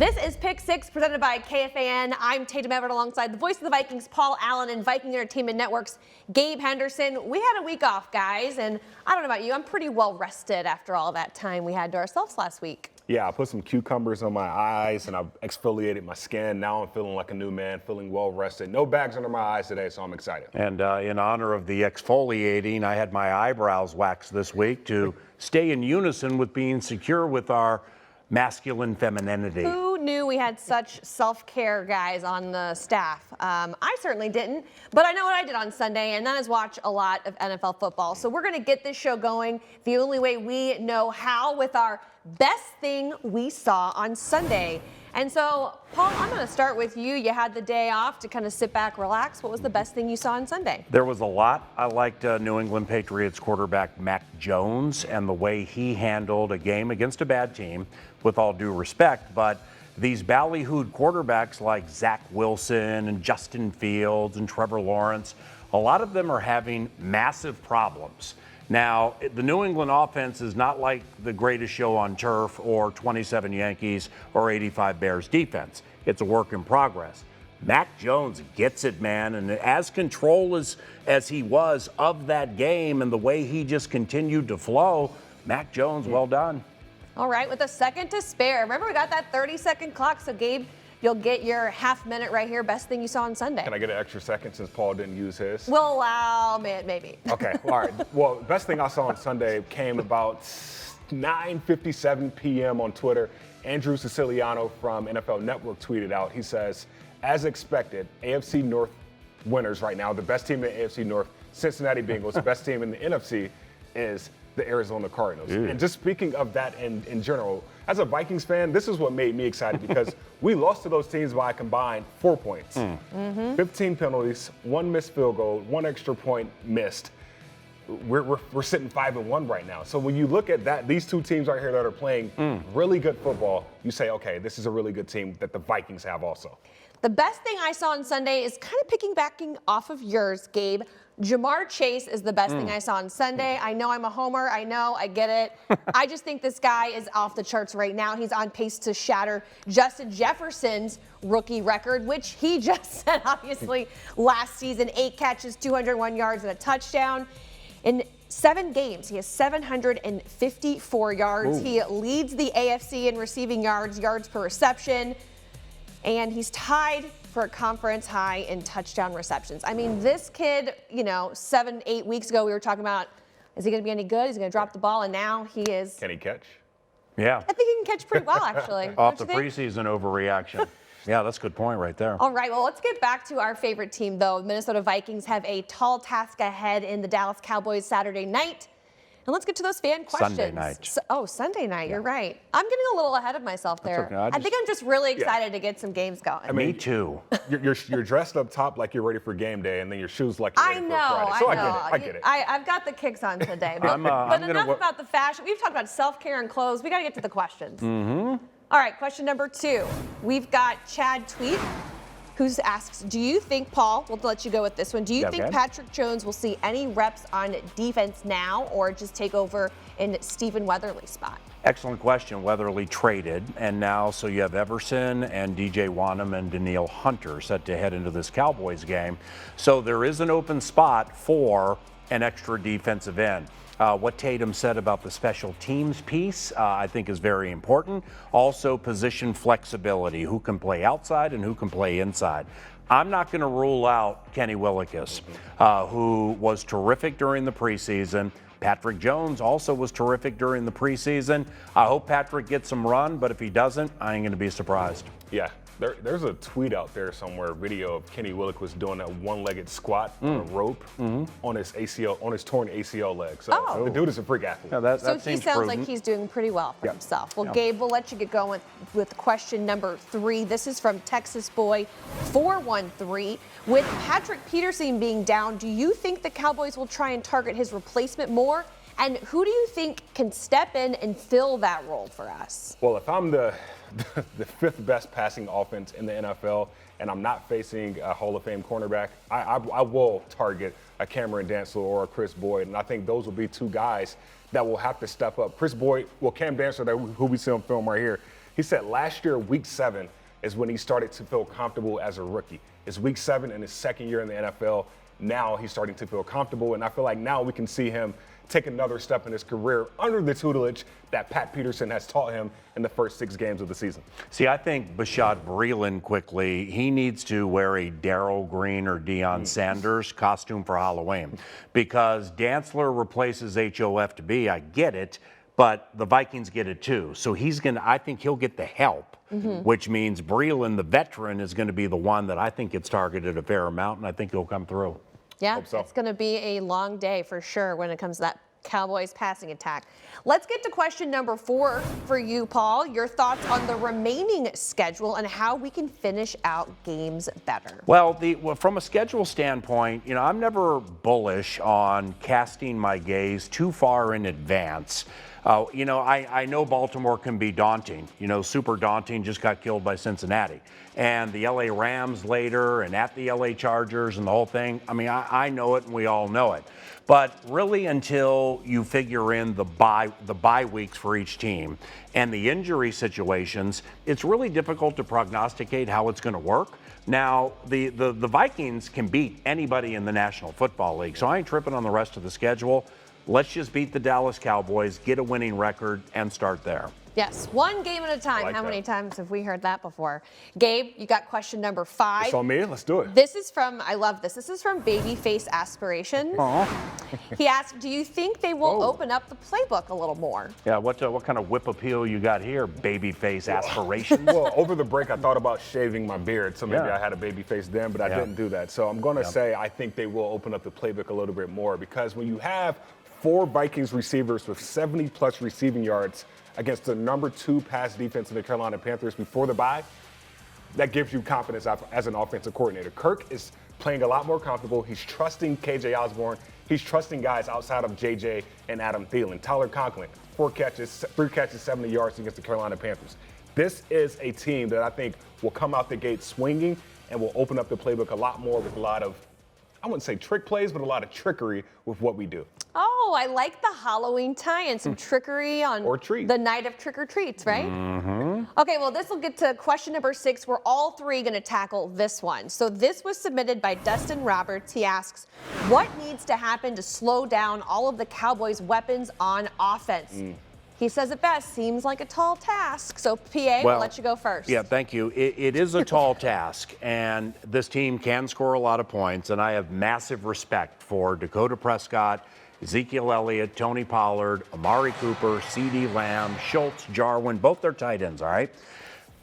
This is Pick 6 presented by KFAN. I'm Tatum Everett alongside the voice of the Vikings, Paul Allen, and Viking Entertainment Network's Gabe Henderson. We had a week off, guys, and I don't know about you, I'm pretty well rested after all that time we had to ourselves last week. Yeah, I put some cucumbers on my eyes and I exfoliated my skin. Now I'm feeling like a new man, feeling well rested. No bags under my eyes today, so I'm excited. And in honor of the exfoliating, I had my eyebrows waxed this week to stay in unison with being secure with our masculine femininity. Who knew we had such self-care guys on the staff? I certainly didn't, but I know what I did on Sunday, and that is watch a lot of NFL football. So we're going to get this show going the only way we know how, with our best thing we saw on Sunday. And so, Paul, I'm going to start with you. You had the day off to kind of sit back, relax. What was the best thing you saw on Sunday? There was a lot. I liked New England Patriots quarterback Mac Jones and the way he handled a game against a bad team, with all due respect. But these ballyhooed quarterbacks like Zach Wilson and Justin Fields and Trevor Lawrence, a lot of them are having massive problems. Now, the New England offense is not like the greatest show on turf or 27 Yankees or 85 Bears defense. It's a work in progress. Mac Jones gets it, man, and as control as he was of that game and the way he just continued to flow, Mac Jones, well done. All right, with a second to spare. Remember, we got that 30-second clock, so Gabe, you'll get your half minute right here. Best thing you saw on Sunday. Can I get an extra second since Paul didn't use his? We'll allow, maybe. Okay, all right. Well, best thing I saw on Sunday came about 9:57 p.m. on Twitter. Andrew Siciliano from NFL Network tweeted out, he says, as expected, AFC North winners right now, the best team in the AFC North, Cincinnati Bengals, the best team in the NFC is the Arizona Cardinals. And just speaking of that in general, as a Vikings fan, this is what made me excited because we lost to those teams by a combined 4 points. 15 penalties, 1 missed field goal, 1 extra point missed. We're sitting 5-1 right now. So when you look at that, these two teams right here that are playing really good football, you say, okay, this is a really good team that the Vikings have also. The best thing I saw on Sunday is kind of piggybacking off of yours, Gabe. Jamar Chase is the best thing I saw on Sunday. I know I'm a homer. I know. I get it. I just think this guy is off the charts right now. He's on pace to shatter Justin Jefferson's rookie record, which he just set, obviously, last season. 8 catches, 201 yards, and a touchdown. In 7 games, he has 754 yards. Ooh. He leads the AFC in receiving yards per reception. And he's tied for a conference high in touchdown receptions. I mean, this kid, 7-8 weeks ago, we were talking about, is he going to be any good? Is he going to drop the ball? And now he is. Can he catch? Yeah. I think he can catch pretty well, actually. Off the preseason overreaction. Yeah, that's a good point right there. All right, well, let's get back to our favorite team, though. The Minnesota Vikings have a tall task ahead in the Dallas Cowboys Saturday night. And let's get to those fan questions. Sunday night. Sunday night, You're right. I'm getting a little ahead of myself there. Okay. I think I'm just really excited to get some games going. I mean, Me too. You're dressed up top like you're ready for game day, and then your shoes like you're ready for Friday. So I get it. I've got the kicks on today. But, enough about the fashion. We've talked about self-care and clothes. We got to get to the questions. All right, question number 2. We've got Chad Tweet, who asks, do you think, Paul, we'll let you go with this one, do you think Patrick Jones will see any reps on defense now or just take over in Stephen Weatherly's spot? Excellent question. Weatherly traded, and now so you have Everson and DJ Wanham and Danielle Hunter set to head into this Cowboys game. So there is an open spot for an extra defensive end. What Tatum said about the special teams piece, I think is very important. Also, position flexibility, who can play outside and who can play inside. I'm not going to rule out Kenny Willekes, who was terrific during the preseason. Patrick Jones also was terrific during the preseason. I hope Patrick gets some run, but if he doesn't, I ain't going to be surprised. Yeah. There's a tweet out there somewhere, a video of Kenny Willekes doing that one-legged squat on a rope on his torn ACL leg. So the dude is a freak athlete. Yeah, that so he seems sounds prudent. like he's doing pretty well for himself. Well, Gabe, we'll let you get going with question number 3. This is from Texas Boy 413. With Patrick Peterson being down, do you think the Cowboys will try and target his replacement more? And who do you think can step in and fill that role for us? Well, if I'm the 5th best passing offense in the NFL and I'm not facing a Hall of Fame cornerback, I will target a Cameron Dantzler or a Chris Boyd. And I think those will be 2 guys that will have to step up. Chris Boyd, Cam Dantzler, who we see on film right here, He said last year, week 7 is when he started to feel comfortable as a rookie. It's week 7 in his second year in the NFL. Now he's starting to feel comfortable, and I feel like now we can see him take another step in his career under the tutelage that Pat Peterson has taught him in the first 6 games of the season. See, I think Bashaud Breeland quickly, he needs to wear a Darryl Green or Deion Sanders costume for Halloween, because Dantzler replaces HOF to B. I get it, but the Vikings get it too. So I think he'll get the help, which means Breeland, the veteran, is going to be the one that I think gets targeted a fair amount, and I think he'll come through. Yeah, Hope so. It's going to be a long day for sure when it comes to that Cowboys passing attack. Let's get to question number 4 for you, Paul. Your thoughts on the remaining schedule and how we can finish out games better. Well, from a schedule standpoint, I'm never bullish on casting my gaze too far in advance. I know Baltimore can be daunting, super daunting, just got killed by Cincinnati. And the LA Rams later and at the LA Chargers and the whole thing. I mean, I know it and we all know it. But really until you figure in the bye weeks for each team and the injury situations, it's really difficult to prognosticate how it's going to work. Now, the Vikings can beat anybody in the National Football League, so I ain't tripping on the rest of the schedule. Let's just beat the Dallas Cowboys, get a winning record, and start there. Yes, one game at a time. Like How that. many times have we heard that before? Gabe, you got question number 5. It's on me. Let's do it. This is from, I love this. This is from Babyface Aspirations. He asked, do you think they will open up the playbook a little more? Yeah, what kind of whip appeal you got here, babyface aspirations? Well, over the break, I thought about shaving my beard, so maybe Yeah. I had a baby face then, but I didn't do that. So I'm going to say I think they will open up the playbook a little bit more, because when you have 4 Vikings receivers with 70-plus receiving yards against the number 2 pass defense in the Carolina Panthers before the bye, that gives you confidence as an offensive coordinator. Kirk is playing a lot more comfortable. He's trusting KJ Osborne. He's trusting guys outside of JJ and Adam Thielen. Tyler Conklin, 3 catches, 70 yards against the Carolina Panthers. This is a team that I think will come out the gate swinging and will open up the playbook a lot more with a lot of, I wouldn't say trick plays, but a lot of trickery with what we do. Oh, I like the Halloween tie-in, some trickery on Or treat. the night of trick-or-treats, right? Okay, well, this will get to question number 6. We're all 3 going to tackle this one. So this was submitted by Dustin Roberts. He asks, what needs to happen to slow down all of the Cowboys' weapons on offense? He says it best, seems like a tall task. So, PA, we'll let you go first. Yeah, thank you. It is a tall task, and this team can score a lot of points, and I have massive respect for Dakota Prescott, Ezekiel Elliott, Tony Pollard, Amari Cooper, CeeDee Lamb, Schultz, Jarwin, both their tight ends, all right?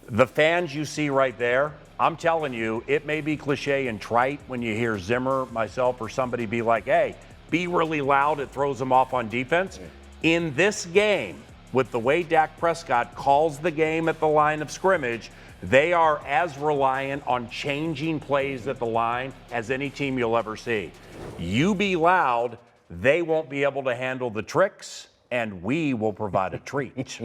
The fans you see right there, I'm telling you, it may be cliche and trite when you hear Zimmer, myself, or somebody be like, hey, be really loud, it throws them off on defense. In this game, with the way Dak Prescott calls the game at the line of scrimmage, they are as reliant on changing plays at the line as any team you'll ever see. You be loud, they won't be able to handle the tricks, and we will provide a treat.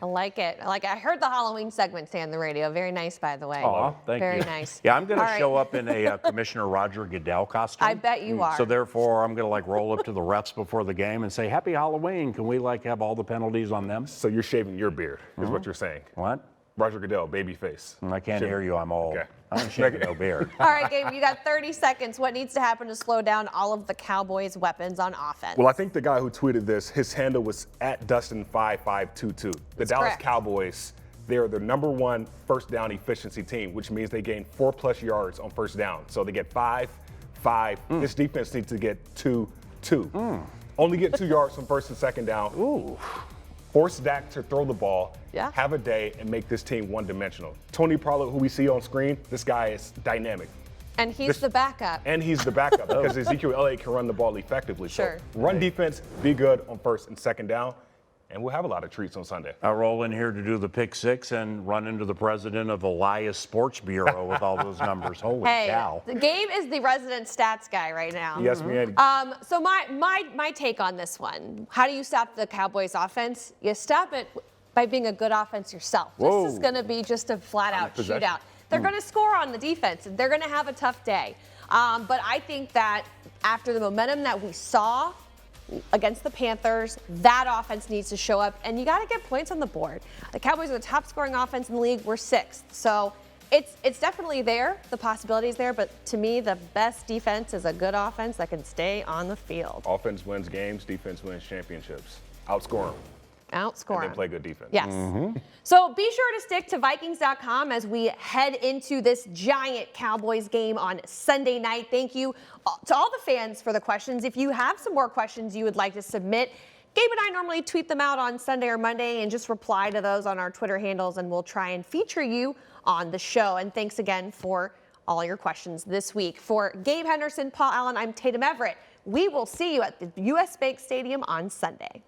I like it. I heard the Halloween segment say on the radio. Very nice, by the way. Aw, thank you. Very nice. Yeah, I'm going All to right. show up in a Commissioner Roger Goodell costume. I bet you are. So therefore, I'm going to roll up to the refs before the game and say, Happy Halloween. Can we have all the penalties on them? So you're shaving your beard, is what you're saying. What? Roger Goodell, baby face. I can't hear you. I'm old. Okay. I'm shaving no beard. All right, Gabe, you got 30 seconds. What needs to happen to slow down all of the Cowboys' weapons on offense? Well, I think the guy who tweeted this, his handle was at Dustin5522. The Dallas correct. Cowboys, they're the number 1 first down efficiency team, which means they gain 4+ yards on first down. So they get 5. This defense needs to get 2. Only get 2 yards from first and second down. Ooh. Force Dak to throw the ball, Yeah. have a day, and make this team one-dimensional. Tony Pollard, who we see on screen, this guy is dynamic. And he's the backup. And he's the backup because Ezekiel Elliott can run the ball effectively. Sure. So run defense, be good on first and second down, and we'll have a lot of treats on Sunday. I roll in here to do the pick 6 and run into the president of Elias Sports Bureau with all those numbers. Holy cow. Gabe is the resident stats guy right now. Yes, man. So my take on this one, how do you stop the Cowboys offense? You stop it by being a good offense yourself. Whoa. This is going to be just a flat-out Possession. shootout. They're going to score on the defense, and they're going to have a tough day. But I think that after the momentum that we saw against the Panthers. That offense needs to show up, and you got to get points on the board. The Cowboys are the top scoring offense in the league. We're 6th. So it's definitely there. The possibility is there, but to me, the best defense is a good offense that can stay on the field. Offense wins games, defense wins championships. Outscore them. Outscore And then them. play good defense. Yes. So be sure to stick to Vikings.com as we head into this giant Cowboys game on Sunday night. Thank you to all the fans for the questions. If you have some more questions you would like to submit, Gabe and I normally tweet them out on Sunday or Monday and just reply to those on our Twitter handles, and we'll try and feature you on the show. And thanks again for all your questions this week. For Gabe Henderson, Paul Allen, I'm Tatum Everett. We will see you at the US Bank Stadium on Sunday.